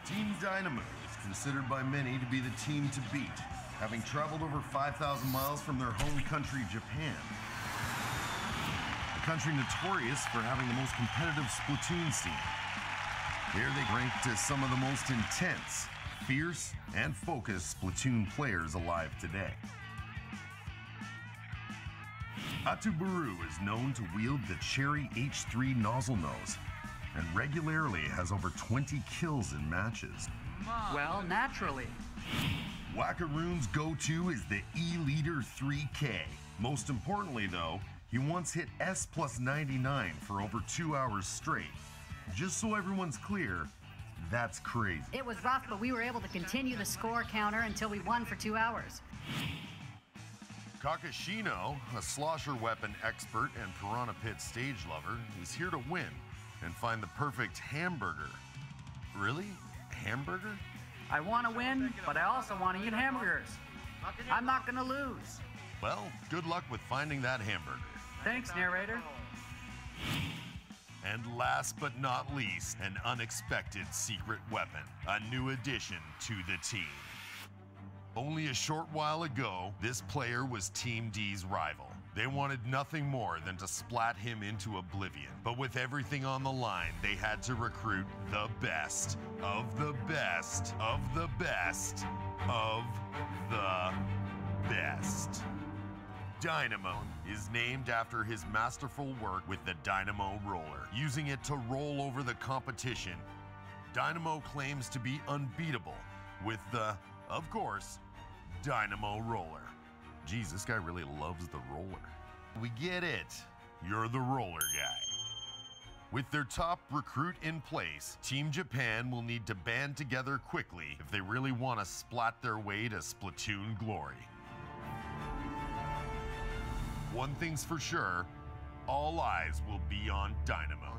Team Dynamo is considered by many to be the team to beat, having traveled over 5,000 miles from their home country, Japan. A country notorious for having the most competitive Splatoon scene. Here they ranked as some of the most intense, fierce, and focused Splatoon players alive today. Atuburu is known to wield the Cherry H3 nozzle nose and regularly has over 20 kills in matches. Well, naturally. Wackaroon's go-to is the E-Leader 3K. Most importantly, though, he once hit S+99 for over 2 hours straight. Just so everyone's clear, that's crazy. It was rough, but we were able to continue the score counter until we won for 2 hours. Kakashino, a slosher weapon expert and Piranha Pit stage lover, is here to win and find the perfect hamburger. Really? Hamburger? I want to win, but I also want to eat hamburgers. I'm not going to lose. Well, good luck with finding that hamburger. Thanks, narrator. And last but not least, an unexpected secret weapon, a new addition to the team. Only a short while ago, this player was Team D's rival. They wanted nothing more than to splat him into oblivion. But with everything on the line, they had to recruit the best of the best of the best of the best. Dynamo is named after his masterful work with the Dynamo roller. Using it to roll over the competition, Dynamo claims to be unbeatable with the, of course, Dynamo roller. Geez, this guy really loves the roller. We get it. You're the roller guy. With their top recruit in place, Team Japan will need to band together quickly if they really want to splat their way to Splatoon glory. One thing's for sure, all eyes will be on Dynamo.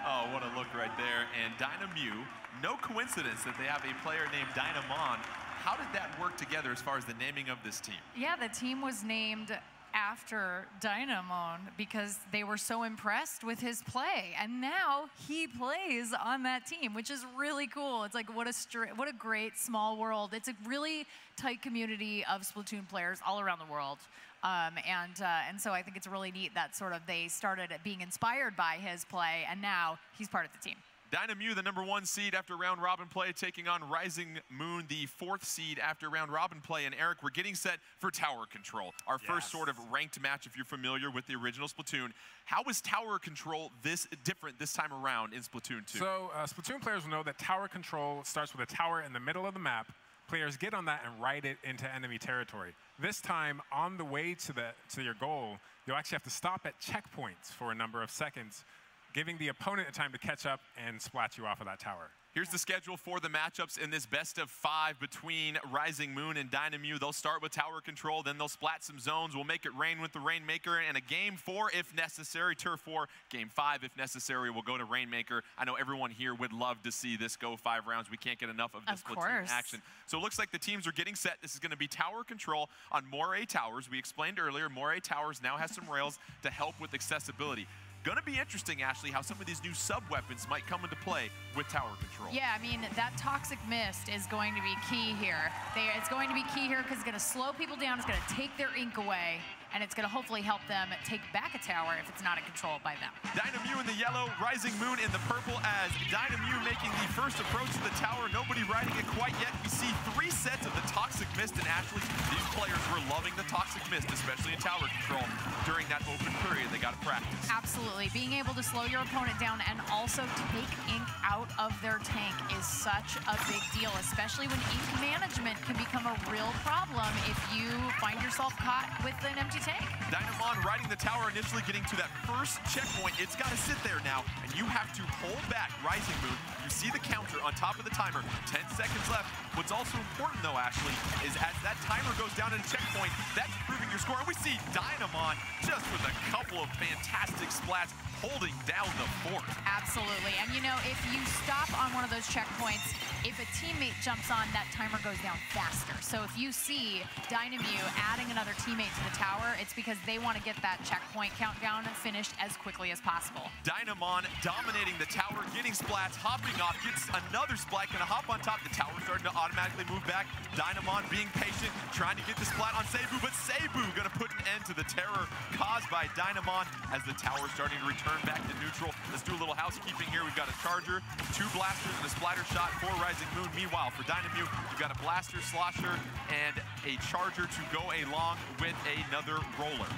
Oh, what a look right there. And Dynamo, no coincidence that they have a player named Dynamon. How did that work together as far as the naming of this team? Yeah, the team was named after Dynamon because they were so impressed with his play. And now he plays on that team, which is really cool. It's like, what a great small world. It's a really tight community of Splatoon players all around the world. And so I think it's really neat that sort of they started being inspired by his play, and now he's part of the team. Dynamo, the #1 seed after round robin play, taking on Rising Moon, the 4th seed after round robin play. And Eric, we're getting set for Tower Control, our first sort of ranked match if you're familiar with the original Splatoon. How is Tower Control this different this time around in Splatoon 2? So Splatoon players will know that Tower Control starts with a tower in the middle of the map. Players get on that and ride it into enemy territory. This time, on the way to your goal, you'll actually have to stop at checkpoints for a number of seconds, giving the opponent a time to catch up and splat you off of that tower. Here's the schedule for the matchups in this best of 5 between Rising Moon and Dynamo. They'll start with Tower Control, then they'll splat some zones. We'll make it rain with the Rainmaker, and a Game 4 if necessary, Turf 4. Game 5 if necessary, we'll go to Rainmaker. I know everyone here would love to see this go 5 rounds. We can't get enough of this Splatoon action. So it looks like the teams are getting set. This is going to be Tower Control on Moray Towers. We explained earlier, Moray Towers now has some rails to help with accessibility. Going to be interesting, Ashley, how some of these new sub-weapons might come into play with Tower Control. Yeah, I mean, that Toxic Mist is going to be key here. It's going to be key here because it's going to slow people down, it's going to take their ink away, and it's going to hopefully help them take back a tower if it's not in control by them. Dynamo in the yellow, Rising Moon in the purple, as Dynamo making the first approach to the tower. Nobody riding it quite yet. We see 3 sets of the Toxic Mist, and Ashley, these players were loving the Toxic Mist, especially in Tower Control. During that open period, they got to practice. Absolutely. Being able to slow your opponent down and also take ink out of their tank is such a big deal, especially when ink management can become a real problem if you find yourself caught with an empty tank. Dynamon riding the tower, initially getting to that first checkpoint. It's got to sit there now, and you have to hold back Rising Moon. You see the counter on top of the timer, 10 seconds left. What's also important, though, Ashley, is as that timer goes down at a checkpoint, that's improving your score. And we see Dynamon just with a couple of fantastic splats holding down the fort. Absolutely. Absolutely. And, you know, if you stop on one of those checkpoints, if a teammate jumps on, that timer goes down faster. So if you see Dynamute adding another teammate to the tower, it's because they want to get that checkpoint countdown finished as quickly as possible. Dynamon dominating the tower, getting splats, hopping off, gets another splat, gonna hop on top. The tower starting to automatically move back. Dynamon being patient, trying to get the splat on Seibu, but Seibu gonna put an end to the terror caused by Dynamon as the tower starting to return back to neutral. Let's do a little housekeeping here. We've got a charger, 2 blasters, and a splatter shot for Rising Moon. Meanwhile, for Dynamute, we've got a blaster, slosher, and a charger to go along with another roller.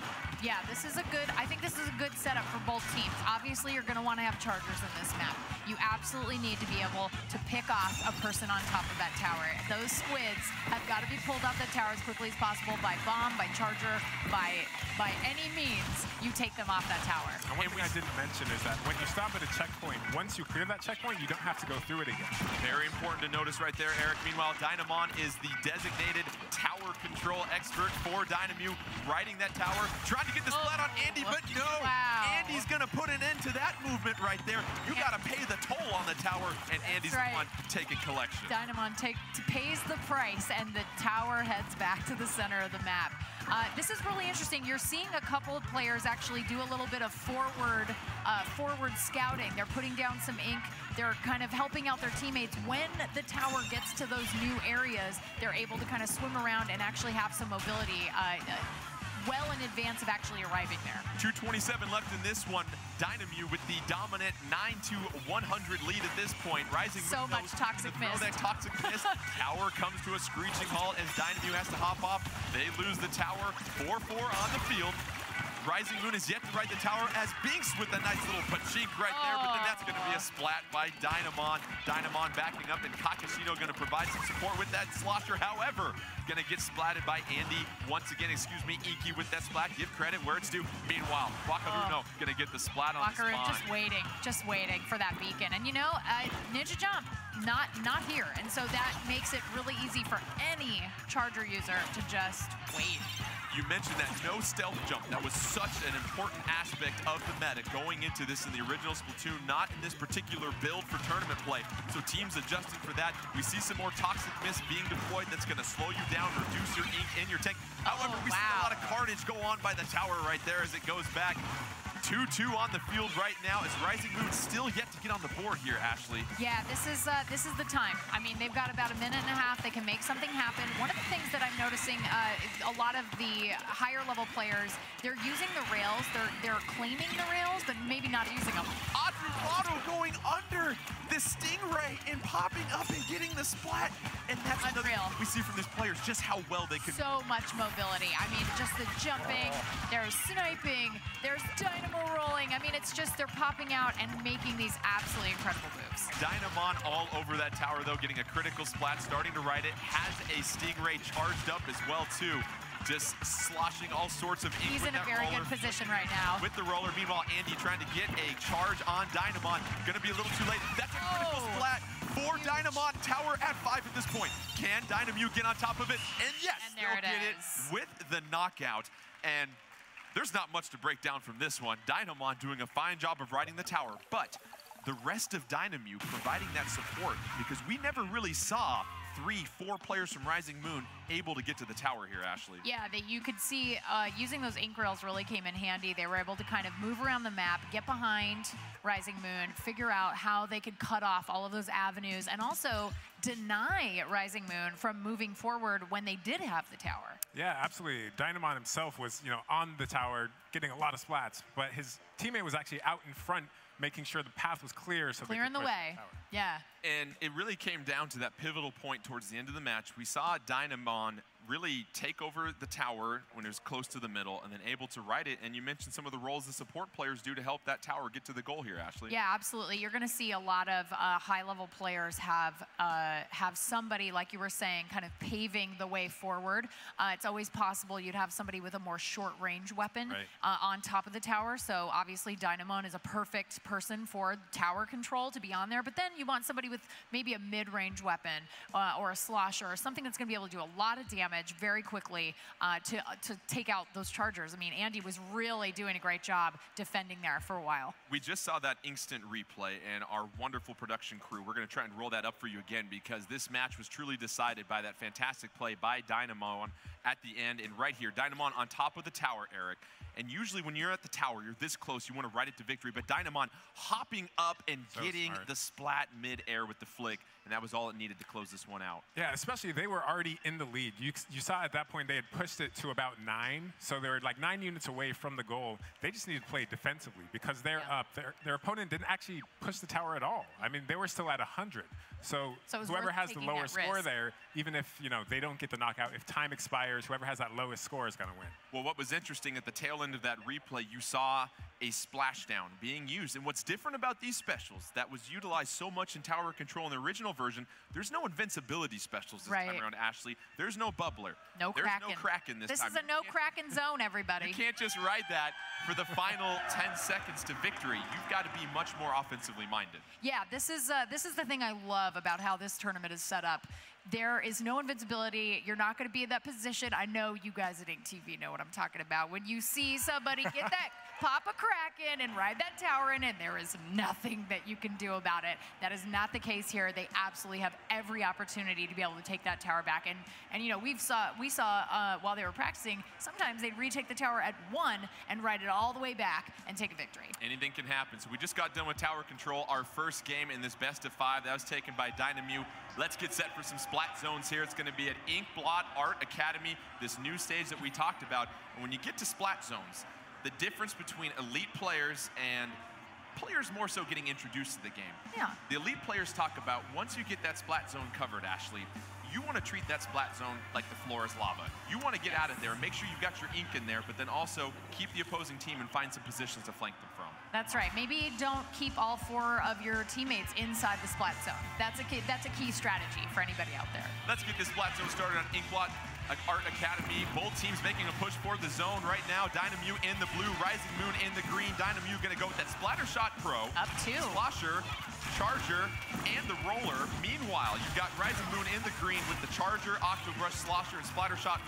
Yeah, I think this is a good setup for both teams. Obviously, you're going to want to have chargers in this map. You absolutely need to be able to pick off a person on top of that tower. Those squids have got to be pulled off that tower as quickly as possible by bomb, by charger, by any means. You take them off that tower. And one thing I didn't mention is that when you stop at a checkpoint, once you clear that checkpoint, you don't have to go through it again. Very important to notice right there, Eric. Meanwhile, Dynamon is the designated tower control expert for Dynamute, riding that tower, trying to get the splat on Andy, but no! Wow. Andy's gonna put an end to that movement right there. You gotta pay the toll on the tower, and Andy's the one taking collection. Dynamon pays the price, and the tower heads back to the center of the map. This is really interesting. You're seeing a couple of players actually do a little bit of forward scouting. They're putting down some ink. They're kind of helping out their teammates. When the tower gets to those new areas, they're able to kind of swim around and actually have some mobility well in advance of actually arriving there. 2:27 left in this one. Dynamute with the dominant 9-100 lead at this point. Rising so much toxic mist. That toxic mist. Tower comes to a screeching halt as Dynamute has to hop off. They lose the tower. 4-4 on the field. Rising Moon is yet to ride the tower as Binks with a nice little pachink right there, but then that's going to be a splat by Dynamon. Dynamon backing up, and Kakashino going to provide some support with that slosher. However, going to get splatted by Andy once again. Excuse me, Inky with that splat. Give credit where it's due. Meanwhile, Wakaruno going to get the splat on the spawn. just waiting for that beacon. And you know, Ninja Jump, not here. And so that makes it really easy for any charger user to just wait. You mentioned that no stealth jump. That was such an important aspect of the meta going into this in the original Splatoon, not in this particular build for tournament play. So teams adjusting for that. We see some more toxic mist being deployed that's going to slow you down, reduce your ink in your tank. However, we see a lot of carnage go on by the tower right there as it goes back. 2-2 on the field right now as Rising Moon still yet to get on the board here, Ashley. Yeah, this is the time. I mean, they've got about a minute and a half. They can make something happen. One of the things that I'm noticing, a lot of the higher level players, they're using the rails. They're claiming the rails, but maybe not using them. Auto going under the Stingray and popping up and getting the splat. And that's another thing we see from these players, just how well they can. So much mobility. I mean, just the jumping, there's sniping, there's dynamo rolling. I mean, it's just they're popping out and making these absolutely incredible moves. Dynamon all over that tower, though, getting a critical splat, starting to ride it. Has a Stingray charged up as well, too. Just sloshing all sorts of ink. He's with in a very good position right now. With the roller. Meanwhile, Andy trying to get a charge on Dynamon. Gonna be a little too late. That's a critical splat for Dynamon. Tower at 5 at this point. Can Dynamute get on top of it? And yes, and there they'll get it with the knockout. And there's not much to break down from this one. Dynamon doing a fine job of riding the tower, but the rest of Dynamute providing that support, because we never really saw 3-4 players from Rising Moon able to get to the tower here, Ashley. Yeah, you could see using those ink rails really came in handy. They were able to kind of move around the map, get behind Rising Moon, figure out how they could cut off all of those avenues, and also deny Rising Moon from moving forward when they did have the tower. Yeah, absolutely. Dynamon himself was, on the tower getting a lot of splats, but his teammate was actually out in front making sure the path was clear so clearing the way. Yeah. And it really came down to that pivotal point towards the end of the match. We saw Dynamon really take over the tower when it was close to the middle and then able to ride it. And you mentioned some of the roles the support players do to help that tower get to the goal here, Ashley. Yeah, absolutely. You're going to see a lot of high-level players have somebody, like you were saying, kind of paving the way forward. It's always possible you'd have somebody with a more short-range weapon on top of the tower. So obviously Dynamon is a perfect person for tower control to be on there. But then you want somebody with maybe a mid-range weapon or a slosher or something that's going to be able to do a lot of damage damage very quickly to take out those chargers. I mean, Andy was really doing a great job defending there for a while. We just saw that instant replay, and our wonderful production crew, we're going to try and roll that up for you again, because this match was truly decided by that fantastic play by Dynamon at the end. And right here, Dynamon on top of the tower, Eric. And usually when you're at the tower, you're this close, you want to ride it to victory. But Dynamon hopping up and getting the splat mid-air with the flick, and that was all it needed to close this one out. Yeah, especially they were already in the lead. You saw at that point they had pushed it to about 9, so they were like 9 units away from the goal. They just needed to play defensively because they're up. Their opponent didn't actually push the tower at all. I mean, they were still at 100. So whoever has the lower score there, even if they don't get the knockout, if time expires, whoever has that lowest score is going to win. Well, what was interesting at the tail end of that replay, you saw a splashdown being used. And what's different about these specials that was utilized so much in Tower Control in the original version, there's no invincibility specials this time around, Ashley. There's no bubbler. There's no Kraken this time. This is a no Kraken zone, everybody. You can't just ride that for the final 10 seconds to victory. You've got to be much more offensively minded. Yeah, this is the thing I love about how this tournament is set up. There is no invincibility. You're not going to be in that position. I know you guys at Ink TV know what I'm talking about. When you see somebody get that, pop a Kraken and ride that tower in, and there is nothing that you can do about it. That is not the case here. They absolutely have every opportunity to be able to take that tower back. And we saw while they were practicing, sometimes they'd retake the tower at 1 and ride it all the way back and take a victory. Anything can happen. So we just got done with Tower Control, our first game in this best of 5. That was taken by Dynamew. Let's get set for some splat zones here. It's going to be at Inkblot Art Academy, this new stage that we talked about. And when you get to splat zones, the difference between elite players and players more so getting introduced to the game. Yeah. The elite players talk about once you get that splat zone covered, Ashley, you want to treat that splat zone like the floor is lava. You want to get out of there and make sure you've got your ink in there, but then also keep the opposing team and find some positions to flank them from. That's right. Maybe don't keep all 4 of your teammates inside the splat zone. That's a key strategy for anybody out there. Let's get this splat zone started on Inkblot Art Academy. Both teams making a push for the zone right now. Dynamew in the blue, Rising Moon in the green. Dynamew going to go with that Splatter Shot Pro. Up 2. Slosher, Charger, and the Roller. Meanwhile, you've got Rising Moon in the green with the Charger, Octobrush, Slosher, and Splatter Shot.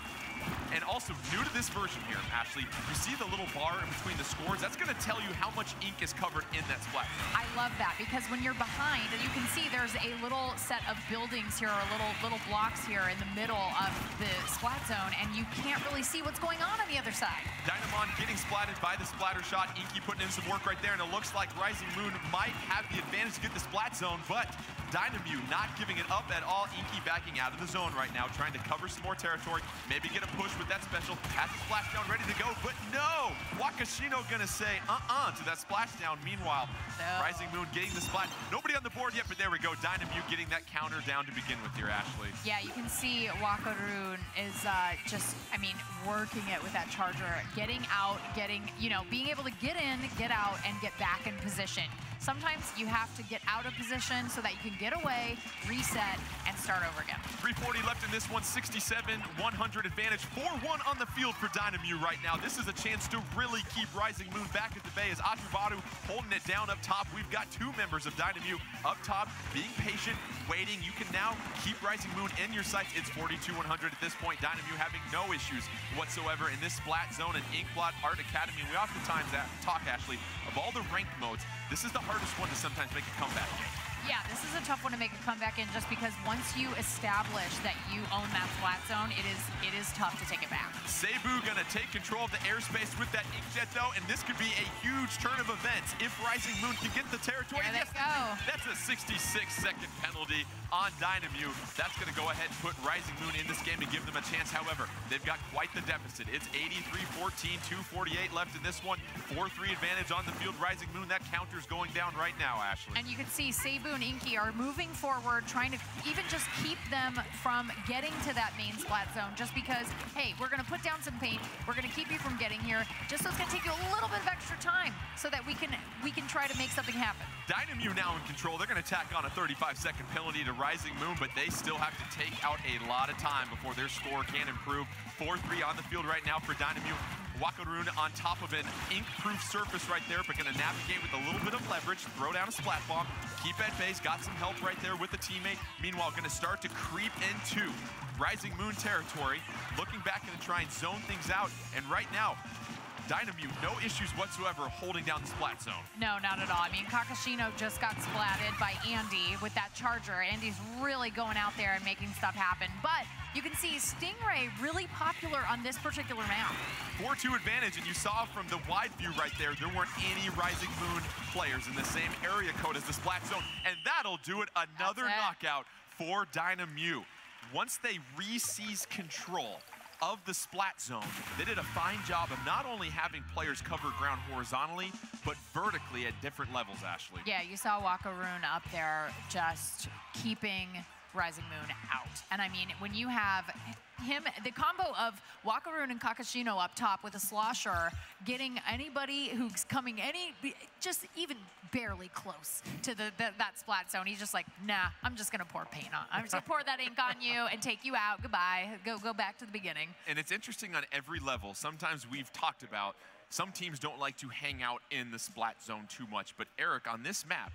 And also, new to this version here, Ashley, you see the little bar in between the scores? That's going to tell you how much ink is covered in that splat zone. I love that, because when you're behind, you can see there's a little set of buildings here, or little blocks here in the middle of the splat zone, and you can't really see what's going on the other side. Dynamon getting splatted by the Splatter Shot. Inky putting in some work right there, and it looks like Rising Moon might have the advantage to get the splat zone, but Dynamew not giving it up at all. Inky backing out of the zone right now, trying to cover some more territory, maybe get a push with that special. Has the splashdown ready to go, but no! Wakashino gonna say to that splashdown. Meanwhile, Rising Moon getting the splat. Nobody on the board yet, but there we go. Dynamew getting that counter down to begin with here, Ashley. Yeah, you can see Wakarun is working it with that Charger, getting out, being able to get in, get out, and get back in position. Sometimes you have to get out of position so that you can get away, reset, and start over again. 3:40 left in this one, 67-100 advantage. 4-1 on the field for Dynamew right now. This is a chance to really keep Rising Moon back at the bay as Atribadu holding it down up top. We've got 2 members of Dynamew up top, being patient, waiting. You can now keep Rising Moon in your sights. It's 42-100 at this point. Dynamew having no issues whatsoever in this splat zone and Inkblot Art Academy. We oftentimes talk, Ashley, of all the ranked modes, this is the hardest one to sometimes make a comeback in. Yeah, this is a tough one to make a comeback in, just because once you establish that you own that splat zone, it is tough to take it back. Seibu gonna take control of the airspace with that inkjet though, and this could be a huge turn of events if Rising Moon can get the territory. There they go. That's a 66-second penalty on Dynamew. That's gonna go ahead and put Rising Moon in this game and give them a chance. However, they've got quite the deficit. It's 83-14, 2:48 left in this one. 4-3 advantage on the field. Rising Moon, that counter's going down right now, Ashley. And you can see Seibu and Inky are moving forward, trying to even just keep them from getting to that main splat zone, just because, hey, we're going to put down some paint, we're going to keep you from getting here, just so it's going to take you a little bit of extra time so that we can try to make something happen. Dynamew now in control. They're going to tack on a 35-second penalty to Rising Moon, but they still have to take out a lot of time before their score can improve. 4-3 on the field right now for Dynamew. Wakaroon on top of an ink-proof surface right there, but gonna navigate with a little bit of leverage, throw down a splat bomb, keep at base, got some help right there with the teammate. Meanwhile, gonna start to creep into Rising Moon territory, looking back and try and zone things out. And right now, Dynamute, no issues whatsoever holding down the splat zone. No, not at all. I mean, Kakashino just got splatted by Andy with that charger. Andy's really going out there and making stuff happen. But you can see Stingray really popular on this particular map. 4-2 advantage, and you saw from the wide view right there, there weren't any Rising Moon players in the same area code as the splat zone. And that'll do it. Another knockout for Dynamute. Once they re-seize control of the splat zone, they did a fine job of not only having players cover ground horizontally, but vertically at different levels, Ashley. Yeah, you saw Wakaroon up there just keeping Rising Moon out. And I mean, when you have him, the combo of Wakaroon and Kakashino up top with a slosher, getting anybody who's coming just even barely close to that splat zone, he's just like, nah, I'm just gonna pour paint on. I'm just gonna pour that ink on you and take you out. Goodbye. Go back to the beginning. And it's interesting on every level. Sometimes we've talked about some teams don't like to hang out in the splat zone too much, but Eric, on this map,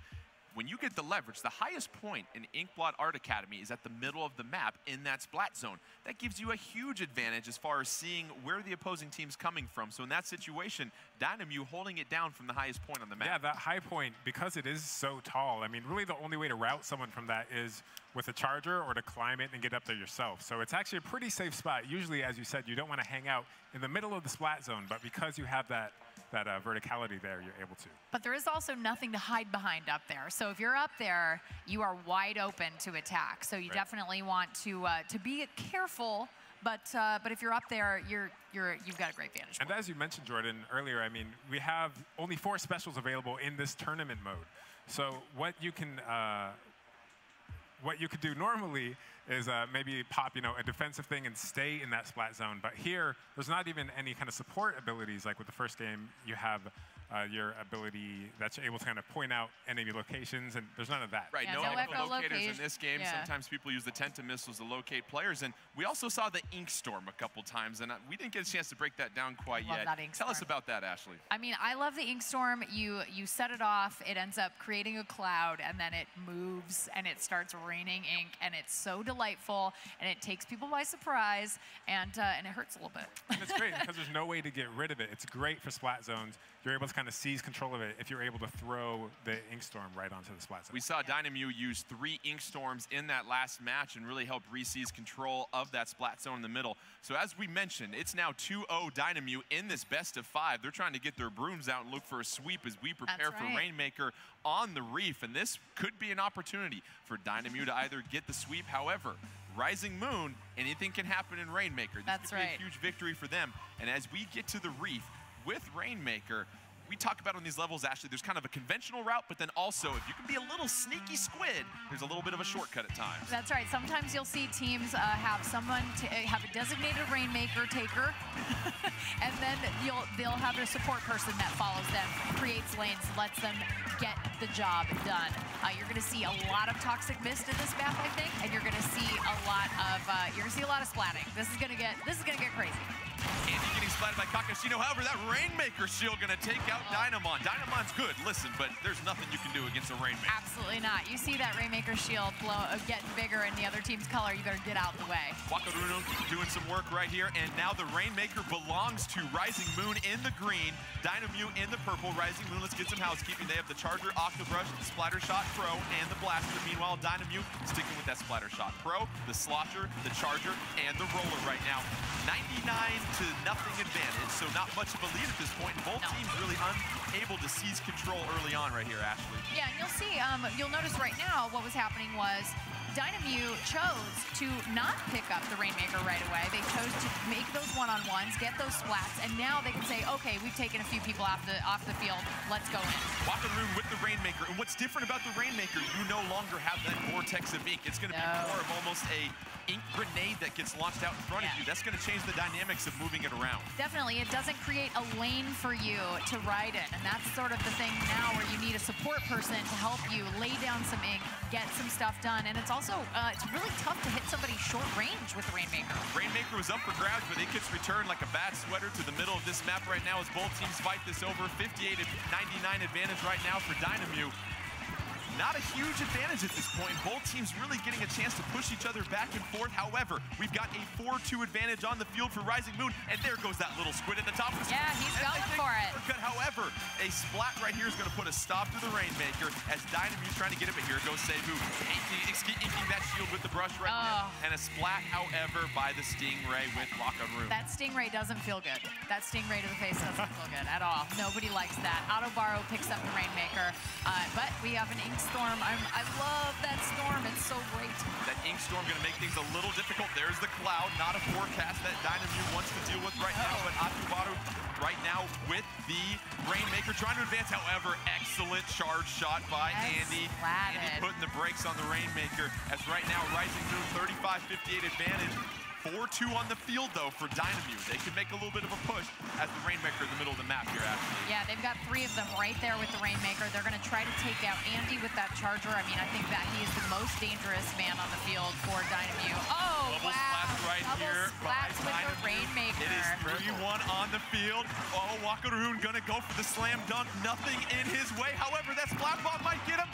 when you get the leverage, the highest point in Inkblot Art Academy is at the middle of the map in that splat zone. That gives you a huge advantage as far as seeing where the opposing team's coming from. So in that situation, Dynamute holding it down from the highest point on the map. Yeah, that high point, because it is so tall, I mean, really the only way to route someone from that is with a charger or to climb it and get up there yourself. So it's actually a pretty safe spot. Usually, as you said, you don't want to hang out in the middle of the splat zone, but because you have that verticality there, you're able to. But there is also nothing to hide behind up there. So if you're up there, you are wide open to attack. So you definitely want to be careful. But if you're up there, you've got a great vantage point. And as you mentioned, Jordan, earlier, I mean, we have only 4 specials available in this tournament mode. So what you can do normally is maybe pop, a defensive thing and stay in that splat zone. But here, there's not even any kind of support abilities. Like with the first game, you have your ability that you're able to kind of point out enemy locations, and there's none of that. Right, yeah, no echolocators in this game. Yeah. Sometimes people use the Tenta missiles to locate players, and we also saw the Ink Storm a couple times, and we didn't get a chance to break that down quite yet. Tell us about that, Ashley. I mean, I love the Ink Storm. You set it off, it ends up creating a cloud, and then it moves, and it starts raining ink, and it's so delightful, and it takes people by surprise, and it hurts a little bit. And it's great because there's no way to get rid of it. It's great for splat zones. You're able to kind of seize control of it if you're able to throw the Ink Storm right onto the splat zone. We saw Dynamute use 3 Ink Storms in that last match and really help re-seize control of that splat zone in the middle. So as we mentioned, it's now 2-0 Dynamute in this best of 5. They're trying to get their brooms out and look for a sweep as we prepare for Rainmaker on the Reef. And this could be an opportunity for Dynamute to either get the sweep. However, Rising Moon, anything can happen in Rainmaker. This could be a huge victory for them. And as we get to the Reef with Rainmaker, we talk about on these levels, Ashley, there's kind of a conventional route, but then also, if you can be a little sneaky squid, there's a little bit of a shortcut at times. That's right. Sometimes you'll see teams have someone have a designated Rainmaker taker, and then they'll have a support person that follows them, creates lanes, lets them get the job done. You're going to see a lot of Toxic Mist in this map, I think, and you're going to see a lot of splatting. This is going to get crazy. Andy getting splatted by Kakashino. However, that Rainmaker shield going to take out Dynamon. Dynamon's good, listen, but there's nothing you can do against a Rainmaker. Absolutely not. You see that Rainmaker shield getting bigger in the other team's color, you better get out of the way. Wakaruno doing some work right here, and now the Rainmaker belongs to Rising Moon in the green, Dynamute in the purple. Rising Moon, let's get some housekeeping. They have the Charger, Octobrush, Splatter Shot Pro, and the Blaster. Meanwhile, Dynamute sticking with that Splatter Shot Pro, the Slosher, the Charger, and the Roller right now. 99-0 advantage, so not much of a lead at this point. Both teams really unable to seize control early on right here, Ashley. Yeah, and you'll see, you'll notice right now what was happening was Dynamute chose to not pick up the Rainmaker right away. They chose to make those one-on-ones, get those splats, and now they can say, okay, we've taken a few people off the field. Let's go in. Wakaroon with the Rainmaker, and what's different about the Rainmaker, you no longer have that vortex of ink. It's going to be more of almost a ink grenade that gets launched out in front of you. That's going to change the dynamics of moving it around. Definitely. It doesn't create a lane for you to ride in. And that's sort of the thing now where you need a support person to help you lay down some ink, get some stuff done. And it's also, it's really tough to hit somebody short range with Rainmaker. Rainmaker was up for grabs, but it gets returned like a bad sweater to the middle of this map right now as both teams fight this over. 58-99 advantage right now for Dynamo. Not a huge advantage at this point. Both teams really getting a chance to push each other back and forth. However, we've got a 4-2 advantage on the field for Rising Moon, and there goes that little squid at the top of the Yeah, he's going for it. However, a splat right here is going to put a stop to the Rainmaker as Dynamu's trying to get it, but here goes Seibu. Inking that shield with the brush right now. And a splat, however, by the Stingray with Wakaru. That Stingray doesn't feel good. That Stingray to the face doesn't feel good at all. Nobody likes that. Autobaro picks up the Rainmaker, but we have an Ink Storm. I love that storm. It's so great. That Ink Storm going to make things a little difficult. There's the cloud, not a forecast that Dynamo wants to deal with right now, but Atubaru right now with the Rainmaker trying to advance. However, excellent charge shot by Andy. Andy putting the brakes on the Rainmaker as right now Rising Moon 35-58 advantage. 4-2 on the field, though, for Dynamo. They can make a little bit of a push as the Rainmaker in the middle of the map here, actually. Yeah, they've got 3 of them right there with the Rainmaker. They're going to try to take out Andy with that charger. I mean, I think that he is the most dangerous man on the field for Dynamo. Oh, Double splash right here by with the Rainmaker. It is 3-1 on the field. Oh, Wakaroon going to go for the slam dunk. Nothing in his way. However, that splat bomb might get him.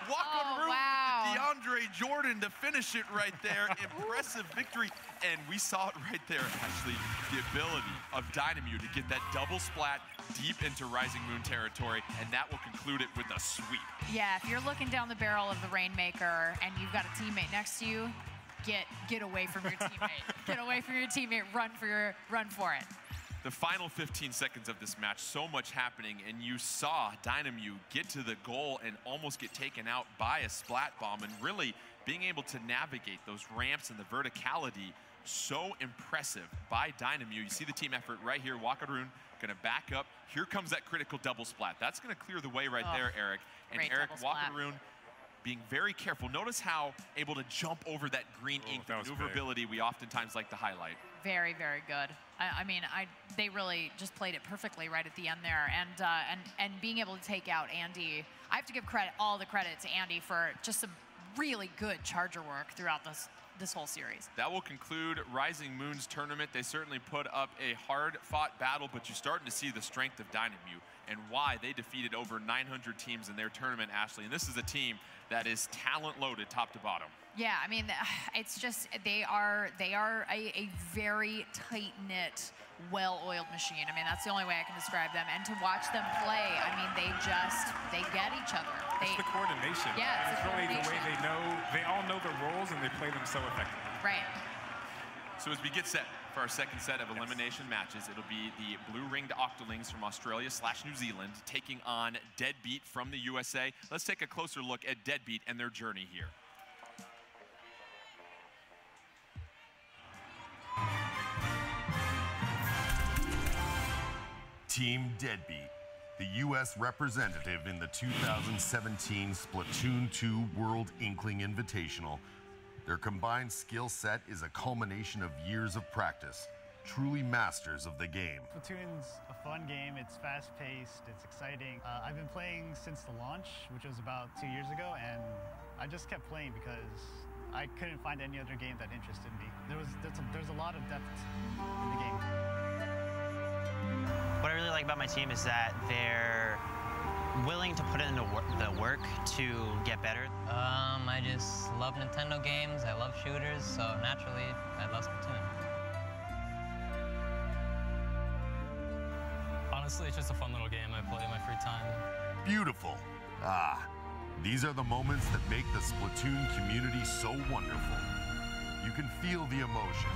Wakaroon with DeAndre Jordan to finish it right there. Impressive victory. And we saw it right there, actually, the ability of Dynamo to get that double splat deep into Rising Moon territory, and that will conclude it with a sweep. Yeah, if you're looking down the barrel of the Rainmaker and you've got a teammate next to you, get away from your teammate. Get away from your teammate. Run for it. The final 15 seconds of this match, so much happening, and you saw Dynamo get to the goal and almost get taken out by a splat bomb, and really being able to navigate those ramps and the verticality, so impressive by Dynamo. You see the team effort right here. Wakaroon going to back up. Here comes that critical double splat. That's going to clear the way right there, Eric. And Eric, Wakaroon being very careful. Notice how able to jump over that green ink, the maneuverability we oftentimes like to highlight. Very, very good. I mean, they really just played it perfectly right at the end there, and being able to take out Andy. I have to give all the credit to Andy for just some really good charger work throughout this whole series. That will conclude Rising Moon's tournament. They certainly put up a hard-fought battle, but you're starting to see the strength of Dynamo and why they defeated over 900 teams in their tournament, Ashley. And this is a team that is talent-loaded top to bottom. Yeah, I mean, it's just they are a very tight-knit, well-oiled machine. I mean, that's the only way I can describe them. And to watch them play, I mean, they get each other. It's the coordination. Yeah, it's really the way they all know the roles and they play them so effectively. Right. So as we get set for our second set of elimination matches, it'll be the blue-ringed Octolings from Australia/New Zealand taking on Deadbeat from the USA. Let's take a closer look at Deadbeat and their journey here. Team Deadbeat, the U.S. representative in the 2017 Splatoon 2 World Inkling Invitational. Their combined skill set is a culmination of years of practice, truly masters of the game. Splatoon's a fun game, it's fast-paced, it's exciting. I've been playing since the launch, which was about 2 years ago, and I just kept playing because I couldn't find any other game that interested me. There's a lot of depth in the game. What I really like about my team is that they're willing to put in the work to get better. I just love Nintendo games, I love shooters, so naturally I love Splatoon. Honestly, it's just a fun little game I play in my free time. Beautiful. These are the moments that make the Splatoon community so wonderful. You can feel the emotion.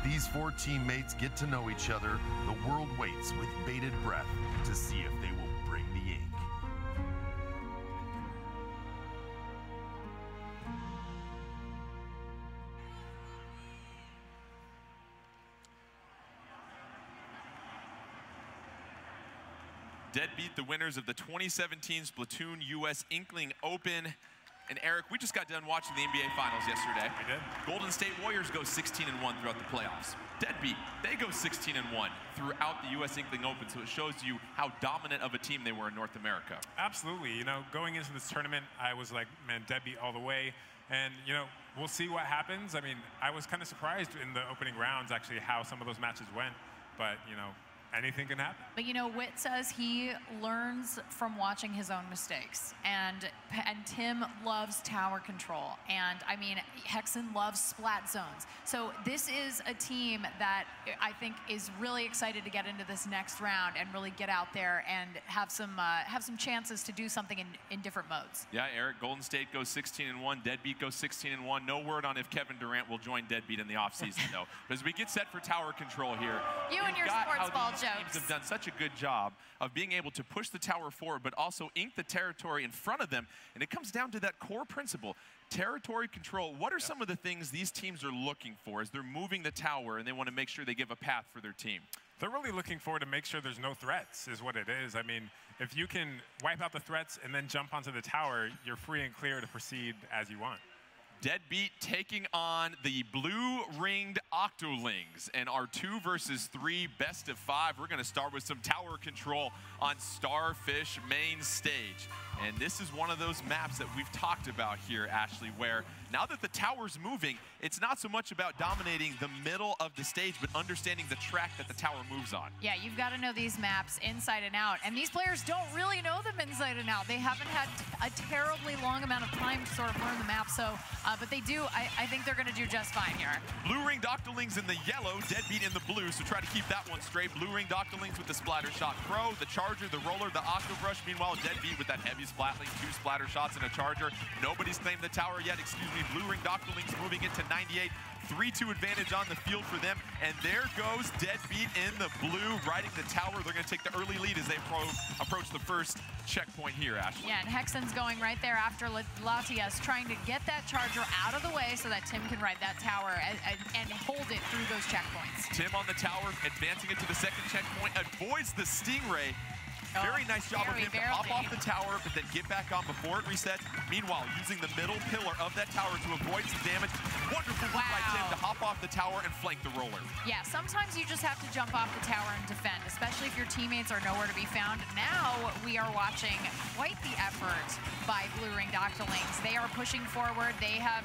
These 4 teammates get to know each other. The world waits with bated breath to see if they will bring the ink. Deadbeat, the winners of the 2017 Splatoon US Inkling Open. And Eric, we just got done watching the NBA Finals yesterday. We did. Golden State Warriors go 16-1 throughout the playoffs. Deadbeat, they go 16-1 throughout the US Inkling Open, so it shows you how dominant of a team they were in North America. Absolutely. You know, going into this tournament, I was like, man, Deadbeat all the way. And, you know, we'll see what happens. I mean, I was kind of surprised in the opening rounds, actually, how some of those matches went. But, you know, anything can happen. But you know, Witt says he learns from watching his own mistakes, and Tim loves tower control, and I mean, Hexen loves splat zones. So this is a team that I think is really excited to get into this next round and really get out there and have some chances to do something in different modes. Yeah, Eric, Golden State goes 16-1, Deadbeat goes 16-1. No word on if Kevin Durant will join Deadbeat in the offseason, though. But as we get set for tower control here, you and your sports ball jokes. Teams have done such a good job of being able to push the tower forward, but also ink the territory in front of them. And it comes down to that core principle, territory control. What are some of the things these teams are looking for as they're moving the tower and they want to make sure they give a path for their team? They're really looking forward to make sure there's no threats, is what it is. I mean, if you can wipe out the threats and then jump onto the tower, you're free and clear to proceed as you want. Deadbeat taking on the blue-ringed Octolings and our 2 versus 3 best of 5. We're going to start with some tower control on Starfish main stage. And this is one of those maps that we've talked about here, Ashley, where now that the tower's moving, it's not so much about dominating the middle of the stage, but understanding the track that the tower moves on. Yeah, you've got to know these maps inside and out. And these players don't really know them inside and out. They haven't had a terribly long amount of time to sort of learn the map. So, but they do, I think they're going to do just fine here. Blue-ringed Octolings in the yellow, Deadbeat in the blue, so try to keep that one straight. Blue-ringed Octolings with the Splatter Shot Pro, the Charger, the Roller, the Octobrush. Meanwhile, Deadbeat with that heavy Splatling, 2 splatter shots and a Charger. Nobody's claimed the tower yet, excuse me. Blue-ringed Octolings moving it to 98. 3-2 advantage on the field for them. And there goes Deadbeat in the blue, riding the tower. They're going to take the early lead as they approach the first checkpoint here, Ashley. Yeah, and Hexen's going right there after Latias, trying to get that Charger out of the way so that Tim can ride that tower and hold it through those checkpoints. Tim on the tower, advancing it to the second checkpoint, avoids the Stingray. Very nice job of him to hop off the tower, but then get back on before it resets. Meanwhile, using the middle pillar of that tower to avoid some damage. Wonderful move by Tim to hop off the tower and flank the roller. Yeah, sometimes you just have to jump off the tower and defend, especially if your teammates are nowhere to be found. Now we are watching quite the effort by blue-ringed Octolings. They are pushing forward. They have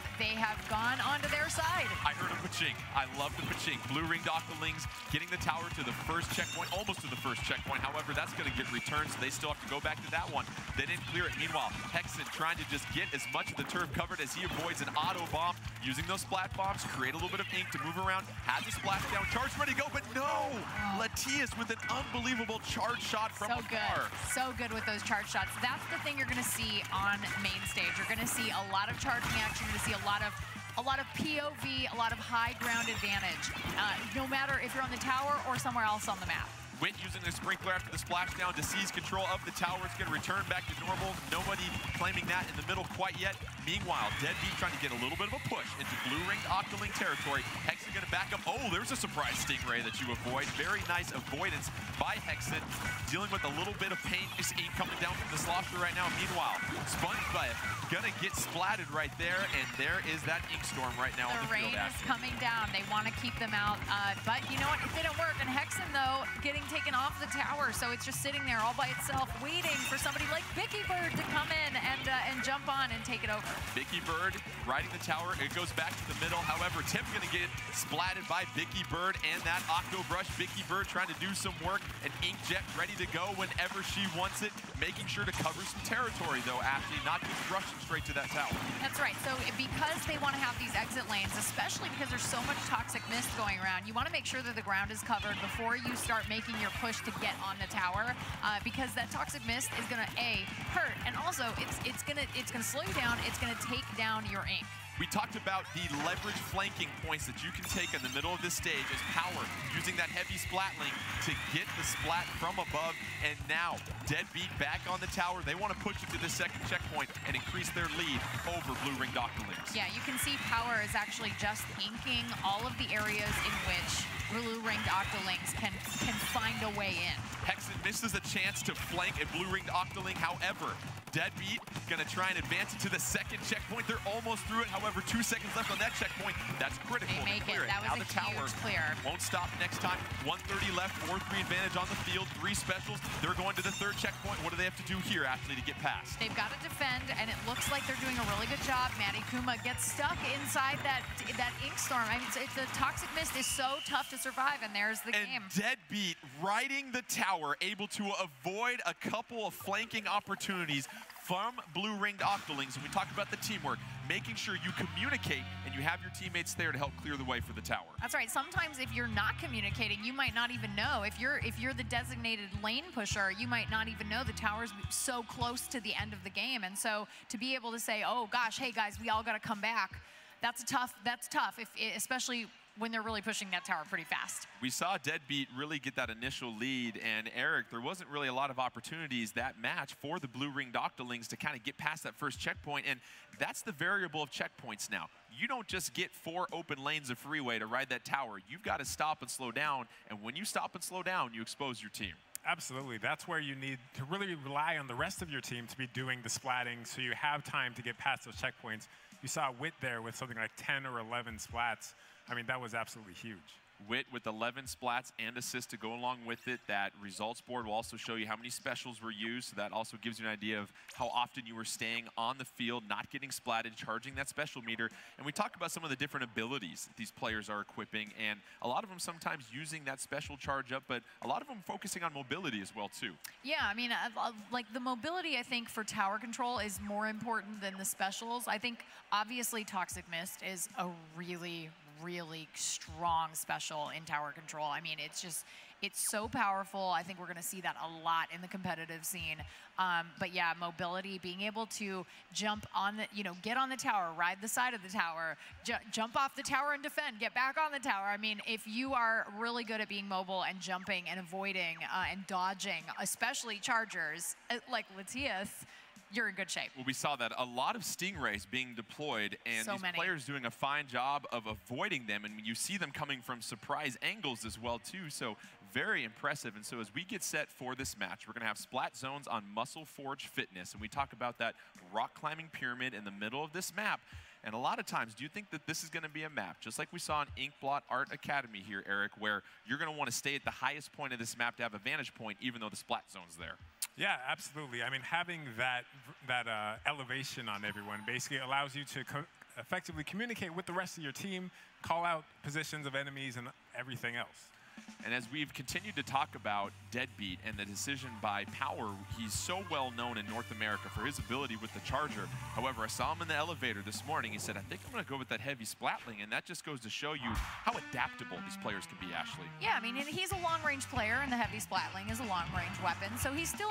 gone onto their side. I heard a pachink. I love the pachink. Blue-ringed Octolings getting the tower to the first checkpoint, almost to the first checkpoint. However, that's going to get returned, so they still have to go back to that one. They didn't clear it. Meanwhile, Hexen trying to just get as much of the turf covered as he avoids an auto bomb, using those splat bombs, create a little bit of ink to move around, has a splash down, charge ready to go, but no! Latias with an unbelievable charge shot from afar. So good with those charge shots. That's the thing you're going to see on main stage. You're going to see a lot of charging action. You're going to see a lot of POV, a lot of high ground advantage, no matter if you're on the tower or somewhere else on the map. Witt using the sprinkler after the splashdown to seize control of the tower. It's going to return back to normal. Nobody claiming that in the middle quite yet. Meanwhile, Deadbeat trying to get a little bit of a push into blue-ringed Octoling territory. Hexen going to back up. Oh, there's a surprise Stingray that you avoid. Very nice avoidance by Hexen. Dealing with a little bit of paint. Just ink coming down from the slosher right now. Meanwhile, SpongeBob going to get splatted right there. And there is that ink storm right now on the field. The rain is coming down. They want to keep them out. But you know what? It didn't work. And Hexen, though, getting taken off the tower, so it's just sitting there all by itself, waiting for somebody like Bicky Bird to come in and jump on and take it over. Bicky Bird riding the tower. It goes back to the middle. However, Tim's going to get splatted by Bicky Bird and that Octobrush. Bicky Bird trying to do some work. An Inkjet ready to go whenever she wants it. Making sure to cover some territory, though, Ashley, not just rushing straight to that tower. That's right. So because they want to have these exit lanes, especially because there's so much toxic mist going around, you want to make sure that the ground is covered before you start making your push to get on the tower, because that toxic mist is going to hurt, and also it's going to slow you down. It's going to take down your ink. We talked about the leverage flanking points that you can take in the middle of this stage as power, using that heavy splatling to get the splat from above. And now, Deadbeat back on the tower. They want to push it to the second checkpoint and increase their lead over blue-ringed Octolings. Yeah, you can see Power is actually just inking all of the areas in which blue-ringed Octolings can find a way in. Hexen misses a chance to flank a blue-ringed Octoling. However, Deadbeat going to try and advance it to the second checkpoint. They're almost through it. However, 2 seconds left on that checkpoint. That's critical. They make it. That was a huge clear. Won't stop next time. 1:30 left, 4-3 advantage on the field. 3 specials. They're going to the third checkpoint. What do they have to do here, Ashley, to get past? They've got to defend, and it looks like they're doing a really good job. Maddie Kuma gets stuck inside that ink storm. I mean, the Toxic Mist is so tough to survive, and there's the game. Deadbeat riding the tower, able to avoid a couple of flanking opportunities from blue-ringed Octolings. And we talk about the teamwork, making sure you communicate and you have your teammates there to help clear the way for the tower. That's right. Sometimes if you're not communicating, you might not even know. If you're the designated lane pusher, you might not even know the tower's so close to the end of the game. And so to be able to say, oh gosh, hey guys, we all got to come back. That's tough. Especially when they're really pushing that tower pretty fast. We saw Deadbeat really get that initial lead, and Eric, there wasn't really a lot of opportunities that match for the blue-ringed Octolings to kind of get past that first checkpoint, and that's the variable of checkpoints now. You don't just get 4 open lanes of freeway to ride that tower. You've got to stop and slow down, and when you stop and slow down, you expose your team. Absolutely. That's where you need to really rely on the rest of your team to be doing the splatting so you have time to get past those checkpoints. You saw Wit there with something like 10 or 11 splats. I mean, that was absolutely huge. Wit with 11 splats and assists to go along with it. That results board will also show you how many specials were used, so that also gives you an idea of how often you were staying on the field, not getting splatted, charging that special meter. And we talk about some of the different abilities that these players are equipping, and a lot of them sometimes using that special charge up, but a lot of them focusing on mobility as well too. Yeah, I mean, like the mobility, I think, for tower control is more important than the specials. I think, obviously, Toxic Mist is a really strong special in tower control. I mean, it's so powerful. I think we're going to see that a lot in the competitive scene. But yeah, mobility, being able to jump on the, get on the tower, ride the side of the tower, jump off the tower and defend, get back on the tower. I mean, if you are really good at being mobile and jumping and avoiding and dodging, especially chargers like Latias, you're in good shape. Well, we saw that a lot of Stingrays being deployed, and these players doing a fine job of avoiding them, and you see them coming from surprise angles as well too, so very impressive. And so as we get set for this match, we're going to have splat zones on Muscle Forge Fitness, and we talk about that rock climbing pyramid in the middle of this map. And a lot of times, do you think that this is going to be a map, just like we saw in Inkblot Art Academy here, Eric, where you're going to want to stay at the highest point of this map to have a vantage point, even though the splat zone's there? Yeah, absolutely. I mean, having that elevation on everyone basically allows you to effectively communicate with the rest of your team, call out positions of enemies and everything else. And as we've continued to talk about Deadbeat and the decision by Power, he's so well known in North America for his ability with the charger. However, I saw him in the elevator this morning. He said, I think I'm going to go with that heavy splatling, and that just goes to show you how adaptable these players can be, Ashley. Yeah, I mean, he's a long-range player, and the heavy splatling is a long-range weapon, so he's still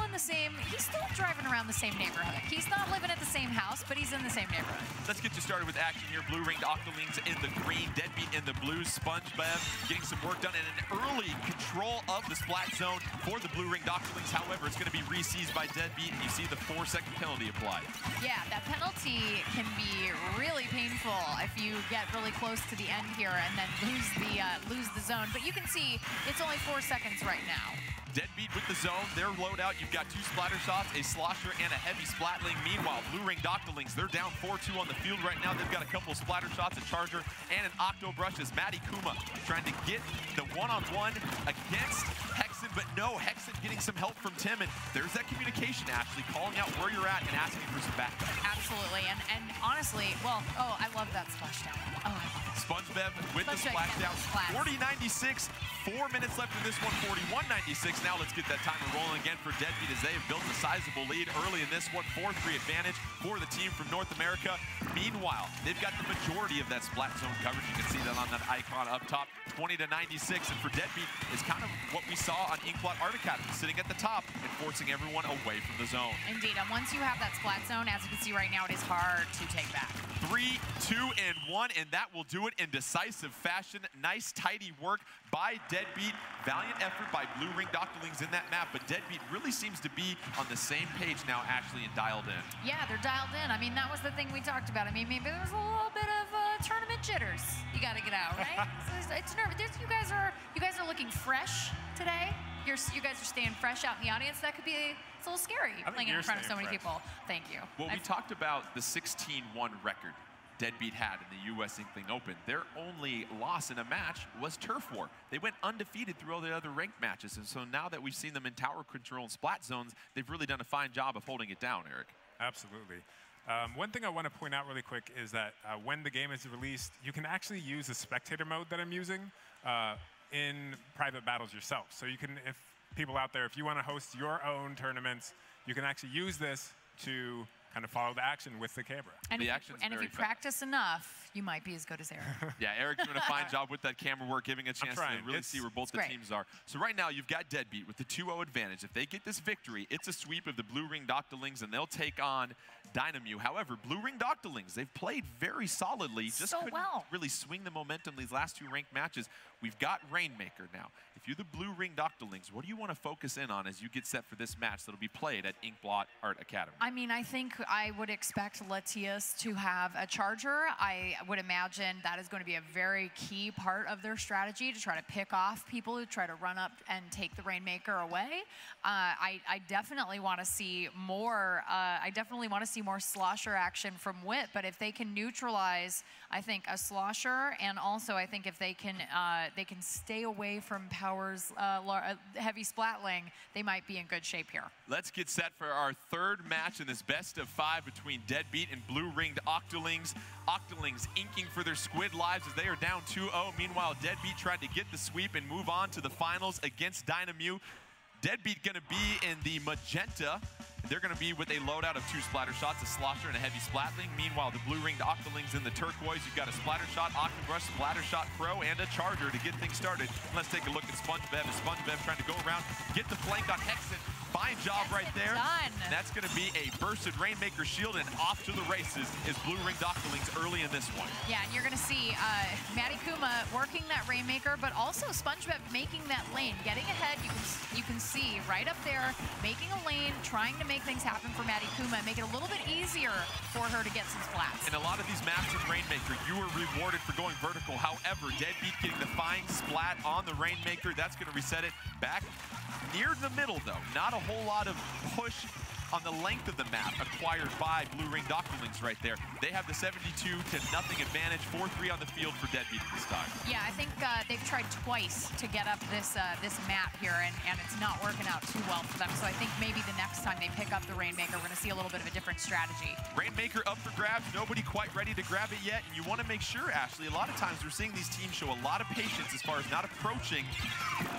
driving around the same neighborhood. He's not living at the same house, but he's in the same neighborhood. Let's get you started with action here. Blue-ringed Octolings in the green, Deadbeat in the blue, SpongeBob getting some work done, and an early control of the splat zone for the blue-ringed Octolings. However, it's going to be re-seized by Deadbeat, and you see the 4-second penalty applied. Yeah, that penalty can be really painful if you get really close to the end here and then lose the zone. But you can see it's only 4 seconds right now. Deadbeat with the zone, their loadout, you've got 2 splatter shots, a slosher, and a heavy splatling. Meanwhile, blue-ringed Octolings, they're down 4-2 on the field right now. They've got a couple of splatter shots, a charger, and an Octo Brush as Maddie Kuma trying to get the one-on-one against Hexen, but no, Hexen getting some help from Tim, and there's that communication, Ashley, calling out where you're at and asking for some backup. Absolutely, and honestly, well, oh, I love that splashdown. Oh, I love it. SpongeBob with the splashdown. 40-96, 4 minutes left in this one, 41-96. Now let's get that timer rolling again for Deadbeat as they have built a sizable lead early in this one. 4-3 advantage for the team from North America. Meanwhile, they've got the majority of that splat zone coverage. You can see that on that icon up top, 20-96. And for Deadbeat is kind of what we saw on Inkblot Art Academy, sitting at the top and forcing everyone away from the zone. Indeed, and once you have that splat zone, as you can see right now, it is hard to take back. 3, 2, and 1, and that will do it in decisive fashion. Nice, tidy work by Deadbeat. Valiant effort by blue-ringed Octolings in that map, but Deadbeat really seems to be on the same page now, Ashley, and dialed in. Yeah, they're dialed in. I mean, that was the thing we talked about. I mean, maybe there's a little bit of tournament jitters. You got to get out, right? So it's nervous. You guys fresh today. You guys are staying fresh out in the audience. That could be, it's a little scary playing in front of so many people. Thank you. Well, we talked about the 16-1 record Deadbeat had in the U.S. Inkling Open. Their only loss in a match was Turf War. They went undefeated through all the other ranked matches, and so now that we've seen them in tower control and splat zones, they've really done a fine job of holding it down, Eric. Absolutely. One thing I want to point out really quick is that when the game is released, you can actually use the spectator mode that I'm using in private battles yourself. So you can, if people out there, if you want to host your own tournaments, you can actually use this to kind of follow the action with the camera. And if you practice enough, you might be as good as Eric. Yeah, Eric's doing a fine job with that camera work, giving a chance to really see where both the teams are. So right now, you've got Deadbeat with the 2-0 advantage. If they get this victory, it's a sweep of the Blue Ring Doctorlings, and they'll take on Dynamo. However, Blue Ring Doctorlings, they've played very solidly. Just couldn't really swing the momentum these last 2 ranked matches. We've got Rainmaker now. If you're the Blue Ring Doctorlings, what do you want to focus in on as you get set for this match that'll be played at Inkblot Art Academy? I mean, I think I would expect Latias to have a charger. I would imagine that is going to be a very key part of their strategy to try to pick off people who try to run up and take the Rainmaker away. I definitely want to see more. I definitely want to see more slosher action from Wit. But if they can neutralize, I think, a slosher, and also I think if they can stay away from Power's heavy splatling, they might be in good shape here. Let's get set for our 3rd match in this best of 5 between Deadbeat and Blue Ringed Octolings. Octolings inking for their squid lives as they are down 2-0. Meanwhile, Deadbeat tried to get the sweep and move on to the finals against Dynamo. Deadbeat going to be in the magenta. They're going to be with a loadout of 2 splatter shots, a slosher and a heavy splatling. Meanwhile, the Blue Ringed Octolings in the turquoise. You've got a splatter shot, Octobrush, splatter shot pro, and a charger to get things started. Let's take a look at SpongeBev. SpongeBev trying to go around, get the flank on Hexen. Fine job right there. Done. And that's going to be a bursted Rainmaker shield, and off to the races is Blue Ring Doctorlings early in this one. Yeah, and you're going to see Maddie Kuma working that Rainmaker, but also SpongeBob making that lane, getting ahead. You can see right up there, making a lane, trying to make things happen for Maddie Kuma, make it a little bit easier for her to get some splats. In a lot of these maps in Rainmaker, you are rewarded for going vertical. However, Deadbeat getting the fine splat on the Rainmaker, that's going to reset it back near the middle, though. Not a whole lot of push on the length of the map acquired by Blue Ring Doctorlings right there. They have the 72-0 advantage, 4-3 on the field for Deadbeat at this time. Yeah, I think they've tried twice to get up this map here, and it's not working out too well for them. So I think maybe the next time they pick up the Rainmaker, we're going to see a little bit of a different strategy. Rainmaker up for grabs, nobody quite ready to grab it yet, and you want to make sure, Ashley, a lot of times we're seeing these teams show a lot of patience as far as not approaching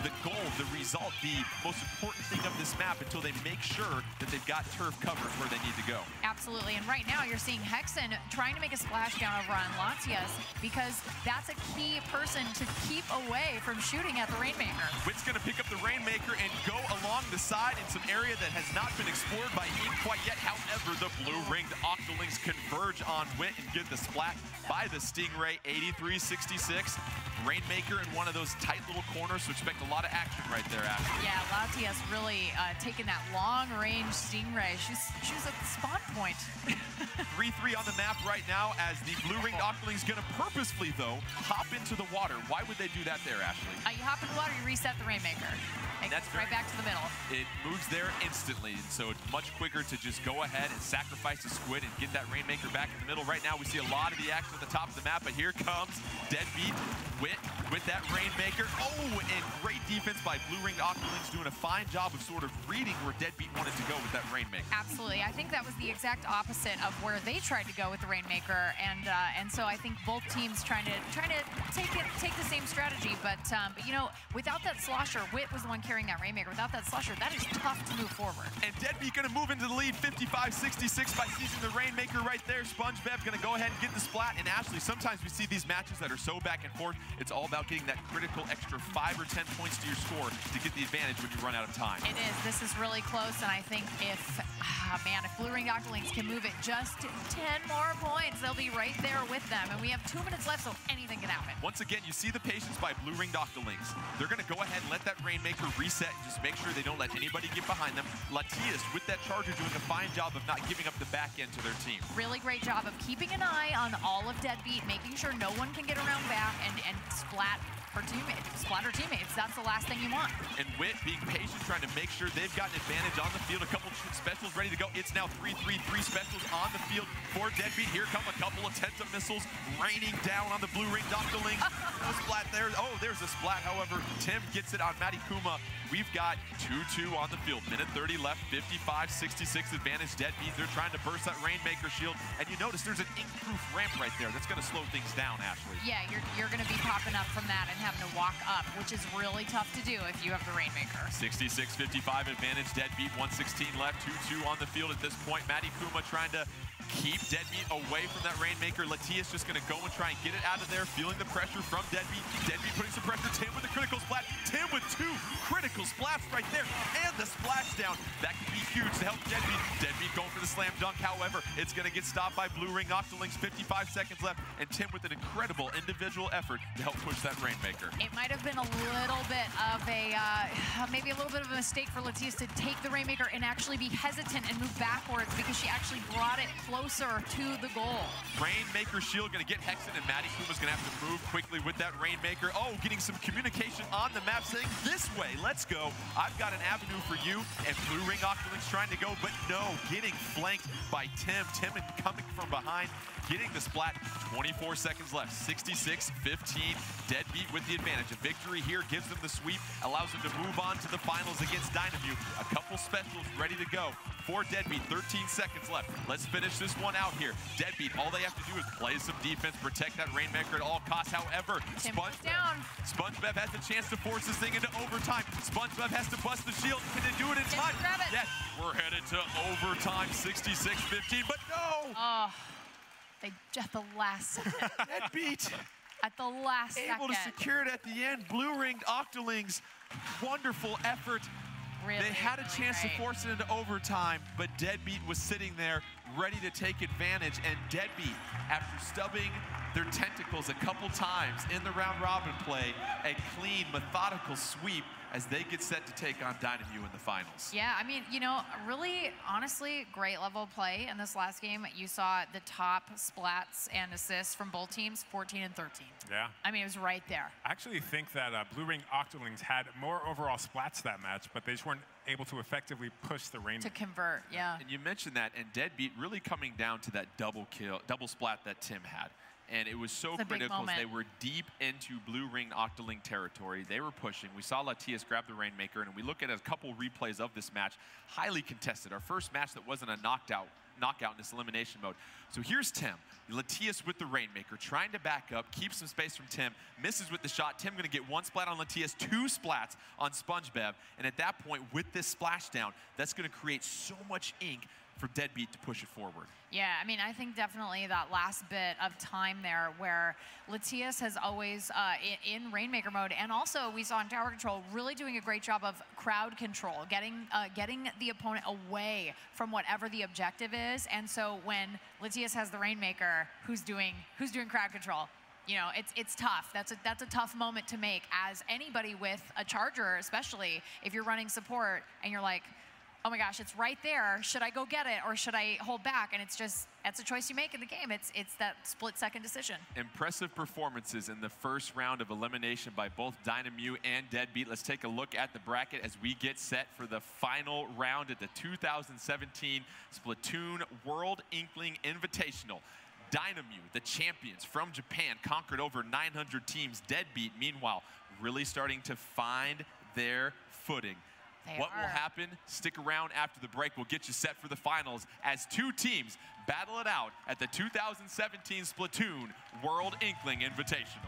the goal, the result, the most important thing of this map until they make sure that they've got turf covered where they need to go. Absolutely, and right now you're seeing Hexen trying to make a splashdown over on Latias because that's a key person to keep away from shooting at the Rainmaker. Wit's going to pick up the Rainmaker and go along the side in some area that has not been explored by Ink quite yet. However, the Blue Ringed Octolings converge on Wit and get the splat by the Stingray, 83-66. Rainmaker in one of those tight little corners, so expect a lot of action right there, Ashley. Yeah, Latias really taking that long-range Stingray. She's at the spawn point. 3-3 on the map right now as the Blue Ringed Octolings going to purposefully, though, hop into the water. Why would they do that there, Ashley? You hop in the water, you reset the Rainmaker. That's right back to the middle. It moves there instantly, and so it's much quicker to just go ahead and sacrifice the squid and get that Rainmaker back in the middle. Right now, we see a lot of the action at the top of the map, but here comes Deadbeat with that Rainmaker. Oh, and great defense by Blue Ringed Octolings, doing a fine job of sort of reading where Deadbeat wanted to go with that Rainmaker. Absolutely. I think that was the exact opposite of where they tried to go with the Rainmaker, and so I think both teams trying to take the same strategy, but you know, without that slosher, Wit was the one carrying that Rainmaker. Without that slosher, that is tough to move forward. And Deadbeat going to move into the lead, 55-66 by seizing the Rainmaker right there. SpongeBob going to go ahead and get the splat. And Ashley, sometimes we see these matches that are so back and forth, it's all about getting that critical extra 5 or 10 points to your score to get the advantage when you run out of time. It is. This is really close, and I think if Blue Ring Octolings can move it just 10 more points, they'll be right there with them. And we have 2 minutes left, so anything can happen. Once again, you see the patience by Blue Ring Octolings. They're going to go ahead and let that Rainmaker reset and just make sure they don't let anybody get behind them. Latias, with that charger, doing a fine job of not giving up the back end to their team. Really great job of keeping an eye on all of Deadbeat, making sure no one can get around back and splat Splatter teammates. That's the last thing you want. And Wit being patient, trying to make sure they've got an advantage on the field. A couple specials ready to go. It's now 3-3-3 specials on the field for Deadbeat. Here come a couple of Tenta missiles raining down on the blue ring Doctoling. No splat there. Oh, there's a splat. However, Tim gets it on Matty Kuma. We've got 2-2 on the field. Minute 30 left, 55-66 advantage Deadbeat. They're trying to burst that Rainmaker shield. And you notice there's an ink-proof ramp right there. That's going to slow things down, Ashley. Yeah, you're going to be popping up from that and having to walk up, which is really tough to do if you have the Rainmaker. 66-55 advantage Deadbeat. 1:16 left, 2-2 on the field at this point. Matty Kuma trying to keep Deadbeat away from that Rainmaker. Latia's just going to go and try and get it out of there, feeling the pressure from Deadbeat. Deadbeat putting some pressure. Tim with the critical splat. Tim with 2 critical splats right there. And the splashdown. That could be huge to help Deadbeat. Deadbeat going for the slam dunk. However, it's going to get stopped by Blue Ring Octolings. 55 seconds left. And Tim with an incredible individual effort to help push that Rainmaker. It might have been a little bit of a, maybe a little bit of a mistake for Latias to take the Rainmaker and actually be hesitant and move backwards because she actually brought it closer to the goal. Rainmaker shield going to get Hexen, and Matty Kuma's going to have to move quickly with that Rainmaker. Oh, getting some communication on the map saying, this way, let's go. I've got an avenue for you. And Blue Ring Octolings trying to go, but no, getting flanked by Tim. Tim coming from behind, getting the splat. 24 seconds left, 66-15. Deadbeat with the advantage. A victory here gives them the sweep, allows them to move on to the finals against Dynamute. A couple specials ready to go for Deadbeat. 13 seconds left. Let's finish this one out here. Deadbeat, all they have to do is play some defense, protect that Rainmaker at all costs. However, SpongeBob has a chance to force this thing into overtime. SpongeBob has to bust the shield. Can they do it in time? Yes, we're headed to overtime, 66-15, but no! Oh, they at the last second. Deadbeat. At the last second. Able to secure it at the end. Blue Ring Octolings, wonderful effort. Really, they had a chance to force it into overtime, but Deadbeat was sitting there ready to take advantage. And Deadbeat, after stubbing their tentacles a couple times in the round robin play, a clean, methodical sweep as they get set to take on Dynamute in the finals. Yeah, I mean, you know, really, honestly, great level of play in this last game. You saw the top splats and assists from both teams, 14 and 13. Yeah. I mean, it was right there. I actually think that Blue Ring Octolings had more overall splats that match, but they just weren't able to effectively push the Rainmaker. To convert, yeah. And you mentioned that, and Deadbeat really coming down to that double splat that Tim had. And it was so critical as they were deep into Blue Ring Octoling territory. They were pushing. We saw Latias grab the Rainmaker, and we look at a couple replays of this match, highly contested. Our first match that wasn't a knockout in this elimination mode. So here's Tim. Latias with the Rainmaker, trying to back up, keep some space from Tim, misses with the shot. Tim gonna get 1 splat on Latias, 2 splats on SpongeBob. And at that point, with this splashdown, that's gonna create so much ink for Deadbeat to push it forward. Yeah, I mean, I think definitely that last bit of time there where Latias has always, in Rainmaker mode, and also we saw in Tower Control, really doing a great job of crowd control, getting the opponent away from whatever the objective is. And so when Latias has the Rainmaker, who's doing crowd control? You know, it's tough. That's a tough moment to make as anybody with a charger, especially if you're running support and you're like, oh my gosh, it's right there. Should I go get it or should I hold back? And it's just, that's a choice you make in the game. It's that split-second decision. Impressive performances in the first round of elimination by both Dynamute and Deadbeat. Let's take a look at the bracket as we get set for the final round at the 2017 Splatoon World Inkling Invitational. Dynamute, the champions from Japan, conquered over 900 teams. Deadbeat, meanwhile, really starting to find their footing. What will happen? Stick around after the break. We'll get you set for the finals as 2 teams battle it out at the 2017 Splatoon World Inkling Invitational.